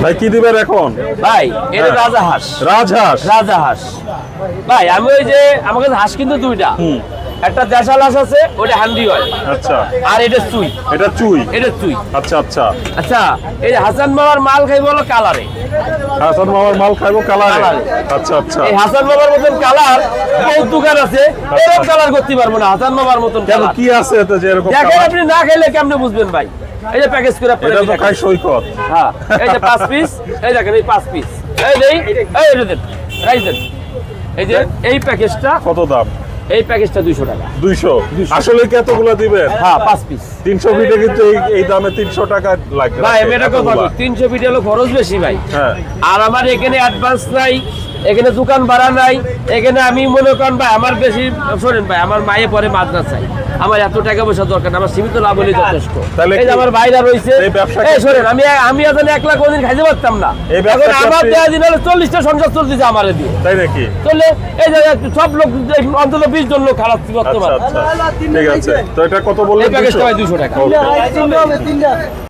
ভাই কি দিবেন এখন? ভাই এটা রাজাহাঁস। রাজাহাঁস ভাই, আমি ওই যে আমার কাছে হাঁস কিন্তু দুইটা, একটা দেশাল হাঁস আছে ওটা হান্ডি হয়, আচ্ছা, আর এটা চুই। এটা চুই। আচ্ছা আচ্ছা আচ্ছা, এই যে হাসান বাবার মাল খাই বলো কালারে, হাসান মামার মাল খাইবো কালারে। আচ্ছা আচ্ছা, এই হাসান বাবার মতন কালার বহু দোকান আছে, এরকম কালার করতে পারবো না হাসান বাবার মতন কেন কালার। কি আছে এতে যে এরকম দেখেন কালার? আপনি না খাইলে কেমনে বুঝবেন ভাই? এই যে প্যাকেজ করে এটা তো খাই সৈকত। হ্যাঁ, এই যে 5 পিস, এই দেখেন এই 5 পিস, এই দেই, এই এটা দেন, রাইস দেন। এই যে এই প্যাকেজটা কত দাম? এই প্যাকেজটা 200 টাকা। 200। আসলে কতগুলো দিবেন? হ্যাঁ, 5 পিস। 300 ফিটে কিন্তু এই দামে 300 টাকা লাগবে ভাই আমি এটা কথা বলি, 300 ফিট হলো খরচ বেশি ভাই। হ্যাঁ, আর আমার এখানে অ্যাডভান্স নাই, এখানে দোকান ভাড়া নাই, এখানে আমি মনে করেন ভাই আমার বেশি, শোনেন ভাই আমার মায়ে পরে মাদ্রাসায়, আমার এত টাকা পয়সা দরকার না, আমার সীমিত লাভ হলেই যথেষ্ট। তাহলে এই যে আমার ভাইরা রয়েছে, এই ব্যবসা এই শোনেন আমি এখন 1 লাখ কোনদিন খাইতে পারতাম না, এই ব্যবসা এখন আমার দেওয়া দিন হলে 40টা সংসার চলতেছে আমার দিয়ে, তাই নাকি? চলে এই যে সব লোক অন্তত 20 জন লোক খারাপছি আচ্ছা বর্তমান। আচ্ছা, ঠিক আছে। তো এটা কত বললেন? এই প্যাকেজটা ভাই 200 টাকা। Okay.